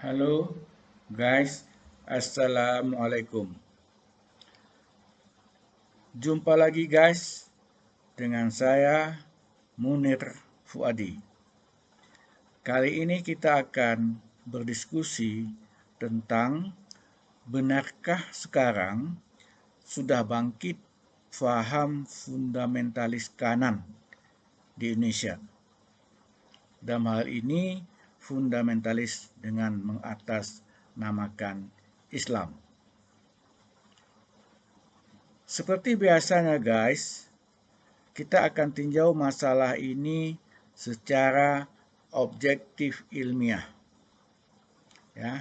Halo guys, Assalamualaikum. Jumpa lagi guys dengan saya Munir Fuadi. Kali ini kita akan berdiskusi tentang benarkah sekarang sudah bangkit faham fundamentalis kanan di Indonesia. Dalam hal ini fundamentalis dengan mengatasnamakan Islam. Seperti biasanya guys, kita akan tinjau masalah ini secara objektif ilmiah.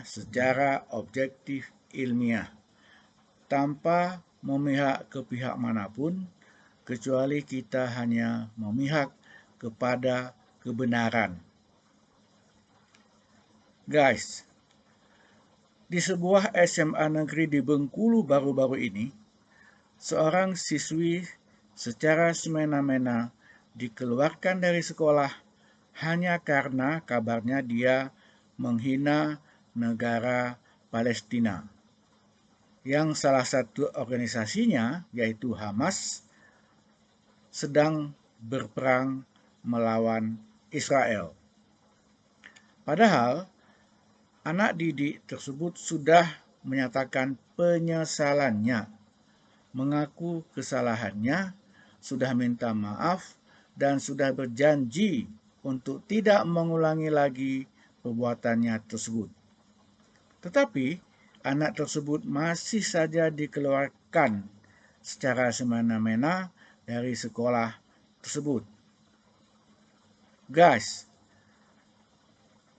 Secara objektif ilmiah. Tanpa memihak ke pihak manapun, kecuali kita hanya memihak kepada kebenaran. Guys, di sebuah SMA negeri di Bengkulu baru-baru ini, seorang siswi secara semena-mena dikeluarkan dari sekolah hanya karena kabarnya dia menghina negara Palestina, yang salah satu organisasinya, yaitu Hamas, sedang berperang melawan Israel. Padahal anak didik tersebut sudah menyatakan penyesalannya, mengaku kesalahannya, sudah minta maaf, dan sudah berjanji untuk tidak mengulangi lagi perbuatannya tersebut. Tetapi anak tersebut masih saja dikeluarkan secara semena-mena dari sekolah tersebut. Guys,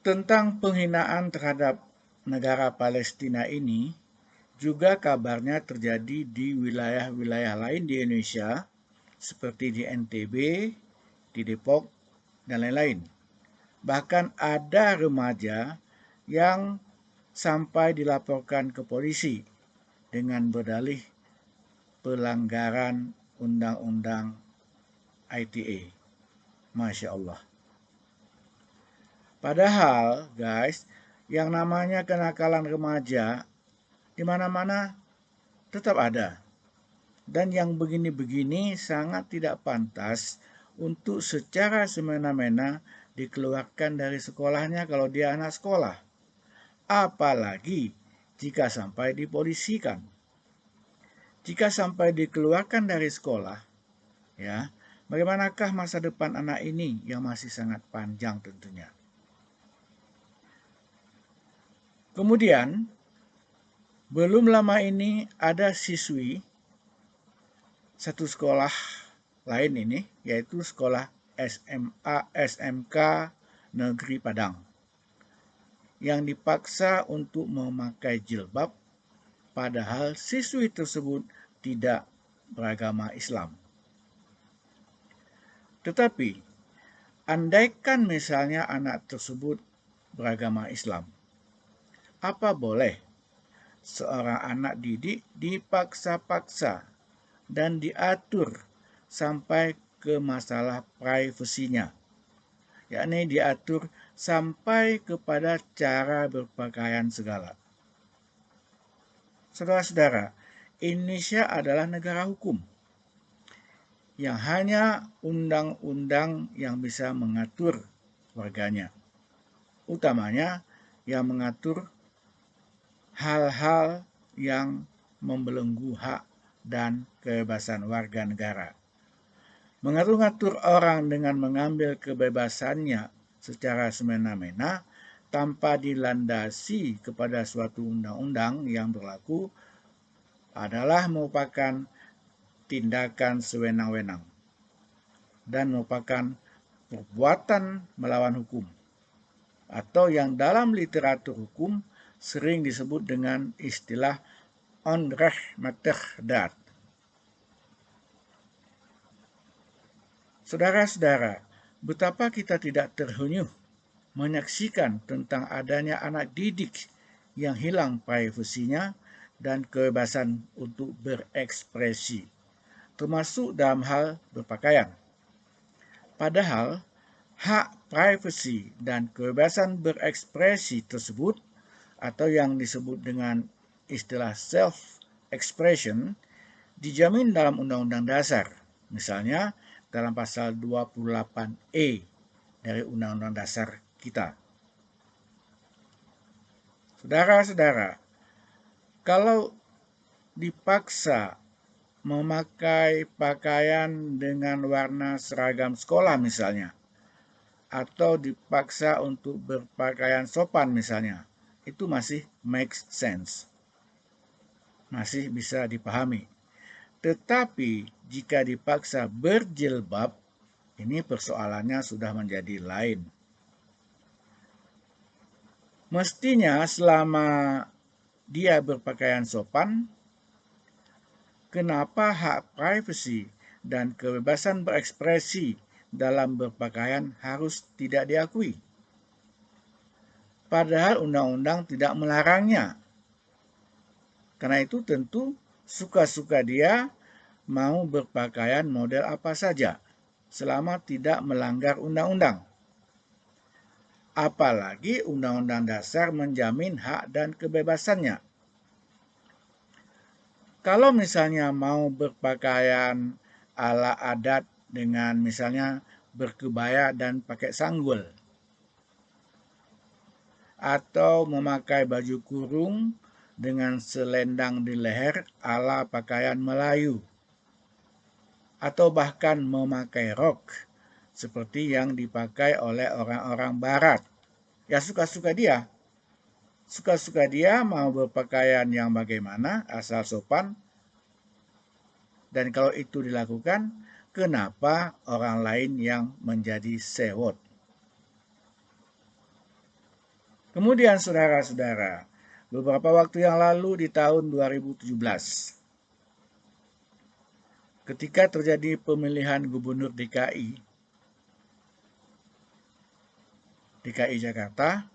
tentang penghinaan terhadap negara Palestina ini juga kabarnya terjadi di wilayah-wilayah lain di Indonesia, seperti di NTB, di Depok, dan lain-lain. Bahkan ada remaja yang sampai dilaporkan ke polisi dengan berdalih pelanggaran undang-undang ITE. Masya Allah. Padahal, guys, yang namanya kenakalan remaja di mana-mana tetap ada. Dan yang begini-begini sangat tidak pantas untuk secara semena-mena dikeluarkan dari sekolahnya kalau dia anak sekolah. Apalagi jika sampai dipolisikan. Jika sampai dikeluarkan dari sekolah, ya, bagaimanakah masa depan anak ini yang masih sangat panjang tentunya. Kemudian, belum lama ini ada siswi satu sekolah lain ini, yaitu sekolah SMA SMK Negeri Padang, yang dipaksa untuk memakai jilbab, padahal siswi tersebut tidak beragama Islam. Tetapi, andaikan misalnya anak tersebut beragama Islam, apa boleh seorang anak didik dipaksa-paksa dan diatur sampai ke masalah privasinya, yakni diatur sampai kepada cara berpakaian segala. Saudara-saudara, Indonesia adalah negara hukum yang hanya undang-undang yang bisa mengatur warganya, utamanya yang mengatur hal-hal yang membelenggu hak dan kebebasan warga negara. Mengatur-ngatur orang dengan mengambil kebebasannya secara semena-mena tanpa dilandasi kepada suatu undang-undang yang berlaku adalah merupakan tindakan sewenang-wenang dan merupakan perbuatan melawan hukum, atau yang dalam literatur hukum sering disebut dengan istilah onrechtmatig daad. Saudara-saudara, betapa kita tidak terhenyuh menyaksikan tentang adanya anak didik yang hilang privasinya dan kebebasan untuk berekspresi, termasuk dalam hal berpakaian. Padahal, hak privasi dan kebebasan berekspresi tersebut atau yang disebut dengan istilah self-expression dijamin dalam Undang-Undang Dasar. Misalnya dalam pasal 28E dari Undang-Undang Dasar kita. Saudara-saudara, kalau dipaksa memakai pakaian dengan warna seragam sekolah misalnya, atau dipaksa untuk berpakaian sopan misalnya, itu masih makes sense, masih bisa dipahami. Tetapi jika dipaksa berjilbab, ini persoalannya sudah menjadi lain. Mestinya selama dia berpakaian sopan, kenapa hak privasi dan kebebasan berekspresi dalam berpakaian harus tidak diakui? Padahal undang-undang tidak melarangnya. Karena itu tentu suka-suka dia mau berpakaian model apa saja, selama tidak melanggar undang-undang. Apalagi Undang-Undang Dasar menjamin hak dan kebebasannya. Kalau misalnya mau berpakaian ala adat dengan misalnya berkebaya dan pakai sanggul, atau memakai baju kurung dengan selendang di leher ala pakaian Melayu, atau bahkan memakai rok seperti yang dipakai oleh orang-orang barat. Ya suka-suka dia. Suka-suka dia mau berpakaian yang bagaimana, asal sopan. Dan kalau itu dilakukan, kenapa orang lain yang menjadi sewot? Kemudian saudara-saudara, beberapa waktu yang lalu di tahun 2017, ketika terjadi pemilihan gubernur DKI Jakarta,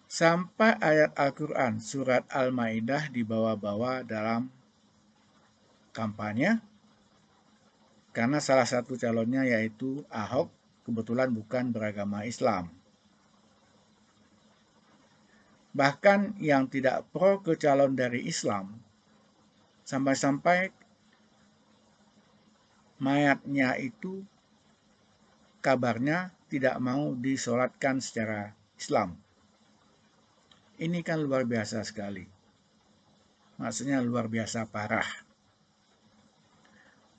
sampai ayat Al-Quran surat Al-Maidah dibawa-bawa dalam kampanye, karena salah satu calonnya yaitu Ahok kebetulan bukan beragama Islam. Bahkan yang tidak pro ke calon dari Islam, sampai-sampai mayatnya itu kabarnya tidak mau disolatkan secara Islam. Ini kan luar biasa sekali. Maksudnya luar biasa parah.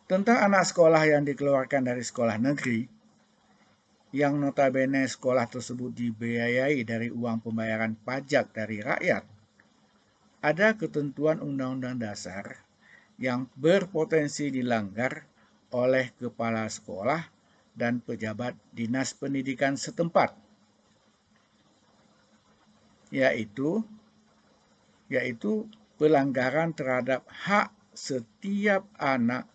Tentang anak sekolah yang dikeluarkan dari sekolah negeri, yang notabene sekolah tersebut dibiayai dari uang pembayaran pajak dari rakyat, ada ketentuan Undang-Undang Dasar yang berpotensi dilanggar oleh kepala sekolah dan pejabat dinas pendidikan setempat, yaitu pelanggaran terhadap hak setiap anak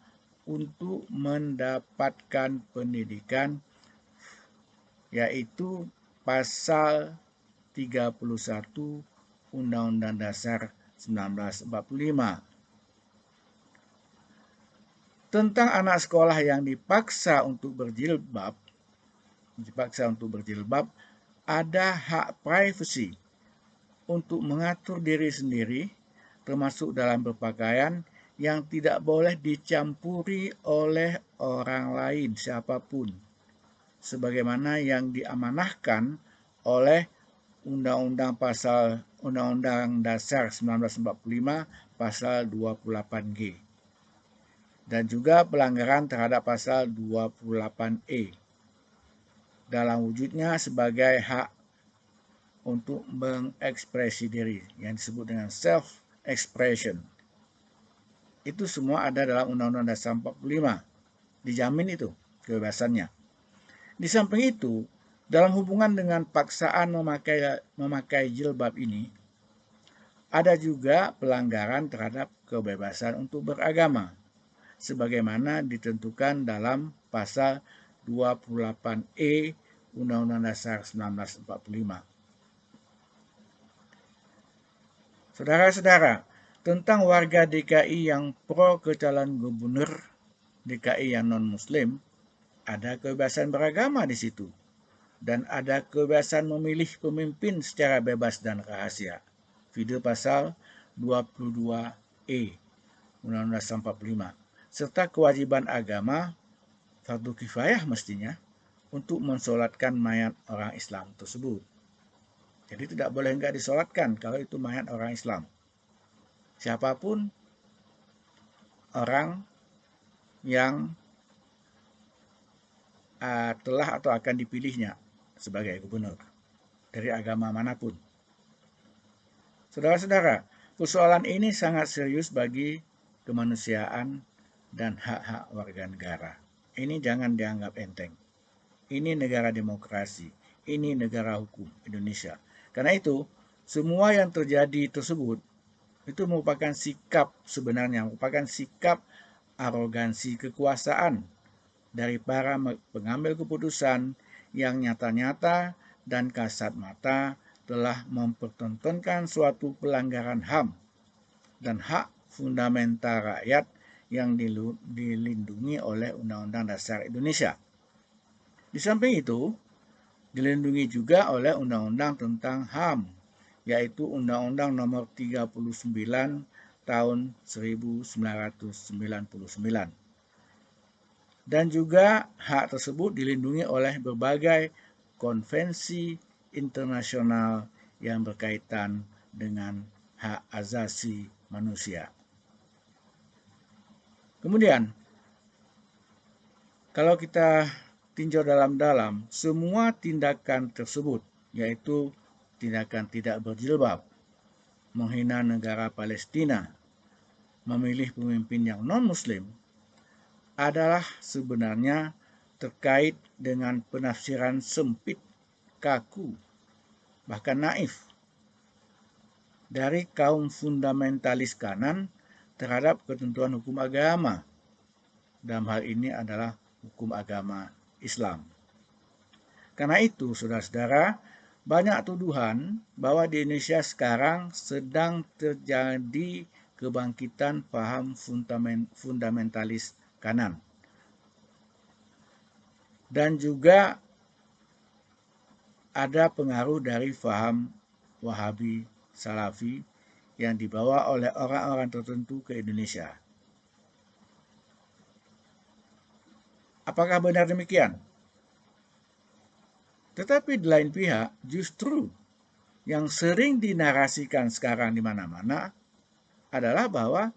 untuk mendapatkan pendidikan, yaitu pasal 31 Undang-Undang Dasar 1945. Tentang anak sekolah yang dipaksa untuk berjilbab, ada hak privasi untuk mengatur diri sendiri, termasuk dalam berpakaian, yang tidak boleh dicampuri oleh orang lain siapapun, sebagaimana yang diamanahkan oleh Undang-Undang Dasar 1945 pasal 28G, dan juga pelanggaran terhadap pasal 28E dalam wujudnya sebagai hak untuk mengekspresi diri yang disebut dengan self-expression. Itu semua ada dalam Undang-Undang Dasar 45. Dijamin itu kebebasannya. Di samping itu, dalam hubungan dengan paksaan memakai jilbab ini, ada juga pelanggaran terhadap kebebasan untuk beragama, sebagaimana ditentukan dalam pasal 28E Undang-Undang Dasar 1945. Saudara-saudara, tentang warga DKI yang pro ke calon gubernur DKI yang non-muslim, ada kebebasan beragama di situ. dan ada kebebasan memilih pemimpin secara bebas dan rahasia. Video pasal 22E Undang-Undang 45. Serta kewajiban agama fardu kifayah mestinya untuk mensolatkan mayat orang Islam tersebut. Jadi tidak boleh enggak disolatkan kalau itu mayat orang Islam. Siapapun orang yang telah atau akan dipilihnya sebagai gubernur dari agama manapun. Saudara-saudara, persoalan ini sangat serius bagi kemanusiaan dan hak-hak warga negara. Ini jangan dianggap enteng. Ini negara demokrasi, ini negara hukum Indonesia. Karena itu, semua yang terjadi tersebut itu merupakan sikap sebenarnya, merupakan sikap arogansi kekuasaan dari para pengambil keputusan yang nyata-nyata dan kasat mata telah mempertontonkan suatu pelanggaran HAM dan hak fundamental rakyat yang dilindungi oleh Undang-Undang Dasar Indonesia. Di samping itu, dilindungi juga oleh Undang-Undang tentang HAM, yaitu Undang-Undang Nomor 39 Tahun 1999. Dan juga hak tersebut dilindungi oleh berbagai konvensi internasional yang berkaitan dengan hak asasi manusia. Kemudian, kalau kita tinjau dalam-dalam, semua tindakan tersebut, yaitu tindakan tidak berjilbab, menghina negara Palestina, memilih pemimpin yang non-muslim, adalah sebenarnya terkait dengan penafsiran sempit, kaku, bahkan naif dari kaum fundamentalis kanan terhadap ketentuan hukum agama. Dalam hal ini adalah hukum agama Islam. Karena itu, saudara-saudara, banyak tuduhan bahwa di Indonesia sekarang sedang terjadi kebangkitan paham fundamentalis kanan. Dan juga ada pengaruh dari paham Wahabi Salafi yang dibawa oleh orang-orang tertentu ke Indonesia. Apakah benar demikian? Tetapi di lain pihak, justru yang sering dinarasikan sekarang di mana-mana adalah bahwa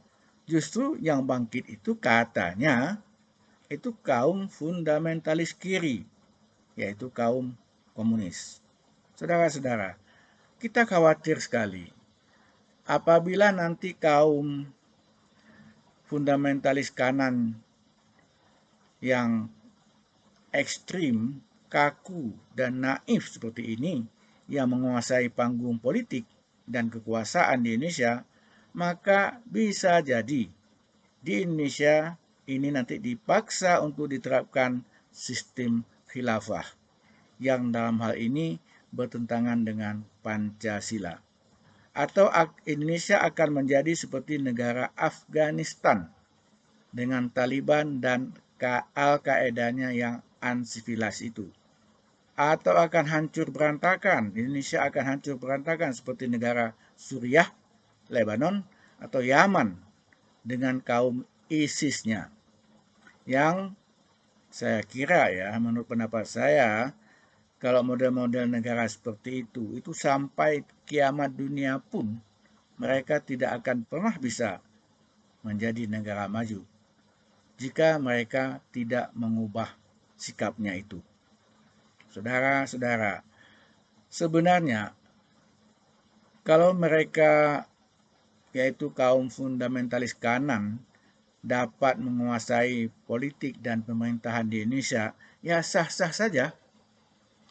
justru yang bangkit itu katanya itu kaum fundamentalis kiri, yaitu kaum komunis. Saudara-saudara, kita khawatir sekali apabila nanti kaum fundamentalis kanan yang ekstrim, kaku, dan naif seperti ini yang menguasai panggung politik dan kekuasaan di Indonesia, maka bisa jadi di Indonesia ini nanti dipaksa untuk diterapkan sistem khilafah yang dalam hal ini bertentangan dengan Pancasila. Atau Indonesia akan menjadi seperti negara Afghanistan dengan Taliban dan Al-Qaedanya yang ansivilas itu. Atau akan hancur berantakan, Indonesia akan hancur berantakan seperti negara Suriah, Lebanon, atau Yaman dengan kaum ISIS-nya. Yang saya kira ya, menurut pendapat saya, kalau model-model negara seperti itu sampai kiamat dunia pun mereka tidak akan pernah bisa menjadi negara maju jika mereka tidak mengubah sikapnya itu. Saudara-saudara, sebenarnya kalau mereka yaitu kaum fundamentalis kanan dapat menguasai politik dan pemerintahan di Indonesia, ya sah-sah saja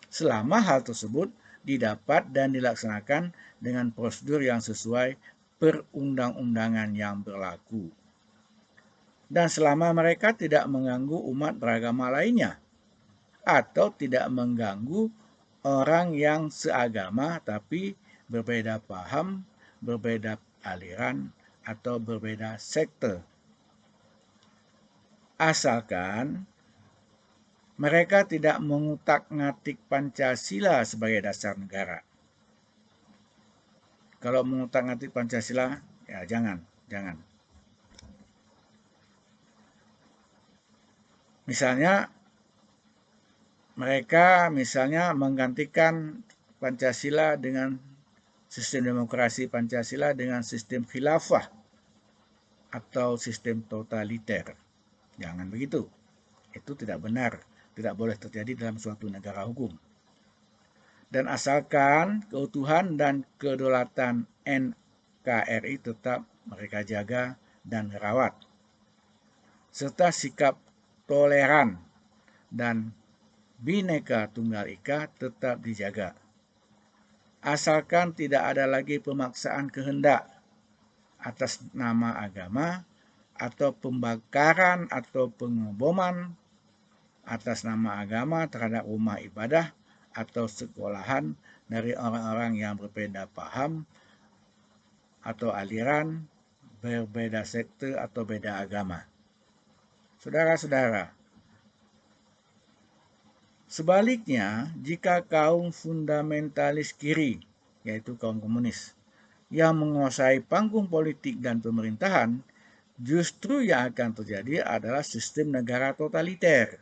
selama hal tersebut didapat dan dilaksanakan dengan prosedur yang sesuai perundang-undangan yang berlaku. Dan selama mereka tidak mengganggu umat beragama lainnya atau tidak mengganggu orang yang seagama tapi berbeda paham, berbeda aliran, atau berbeda sekte. Asalkan Mereka tidak mengutak-ngatik Pancasila sebagai dasar negara. Kalau mengutak-ngatik Pancasila, ya jangan. Misalnya, mereka menggantikan Pancasila dengan sistem demokrasi Pancasila dengan sistem khilafah atau sistem totaliter. Jangan begitu. Itu tidak benar. Tidak boleh terjadi dalam suatu negara hukum. Dan asalkan keutuhan dan kedaulatan NKRI tetap mereka jaga dan rawat, serta sikap toleran dan Bhinneka Tunggal Ika tetap dijaga. Asalkan tidak ada lagi pemaksaan kehendak atas nama agama atau pembakaran atau pengeboman atas nama agama terhadap rumah ibadah atau sekolahan dari orang-orang yang berbeda paham atau aliran, berbeda sekte atau beda agama. Saudara-saudara, sebaliknya, jika kaum fundamentalis kiri, yaitu kaum komunis, yang menguasai panggung politik dan pemerintahan, justru yang akan terjadi adalah sistem negara totaliter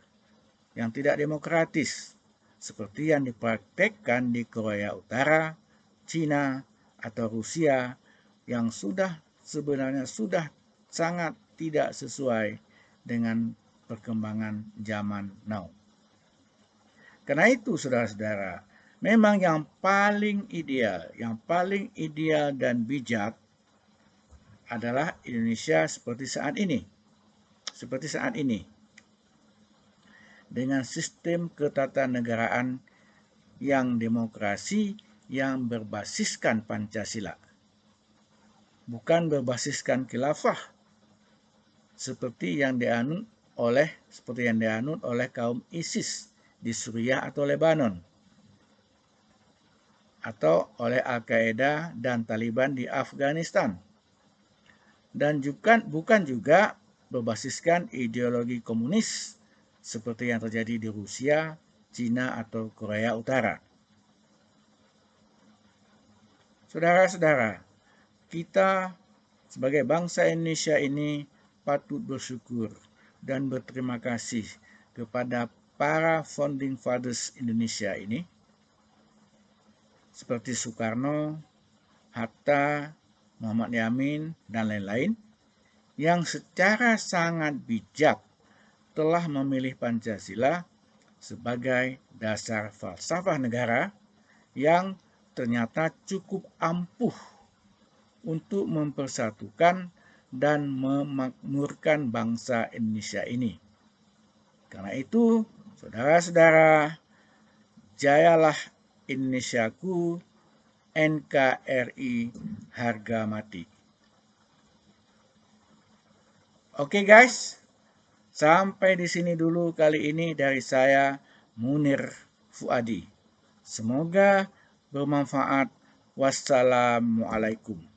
yang tidak demokratis, seperti yang dipraktekkan di Korea Utara, Cina, atau Rusia, yang sebenarnya sudah sangat tidak sesuai dengan perkembangan zaman now. Karena itu, saudara-saudara, memang yang paling ideal dan bijak adalah Indonesia seperti saat ini. Dengan sistem ketatanegaraan yang demokrasi yang berbasiskan Pancasila, bukan berbasiskan khilafah seperti yang dianut oleh kaum ISIS di Suriah atau Lebanon, atau oleh Al-Qaeda dan Taliban di Afghanistan, dan bukan juga berbasiskan ideologi komunis seperti yang terjadi di Rusia, Cina, atau Korea Utara. Saudara-saudara, kita sebagai bangsa Indonesia ini patut bersyukur dan berterima kasih kepada para founding fathers Indonesia ini, seperti Soekarno, Hatta, Muhammad Yamin, dan lain-lain, yang secara sangat bijak telah memilih Pancasila sebagai dasar falsafah negara yang ternyata cukup ampuh untuk mempersatukan dan memakmurkan bangsa Indonesia ini. Karena itu, saudara-saudara, jayalah Indonesiaku, NKRI harga mati. Oke guys, sampai di sini dulu kali ini dari saya, Munir Fuadi. Semoga bermanfaat. Wassalamualaikum.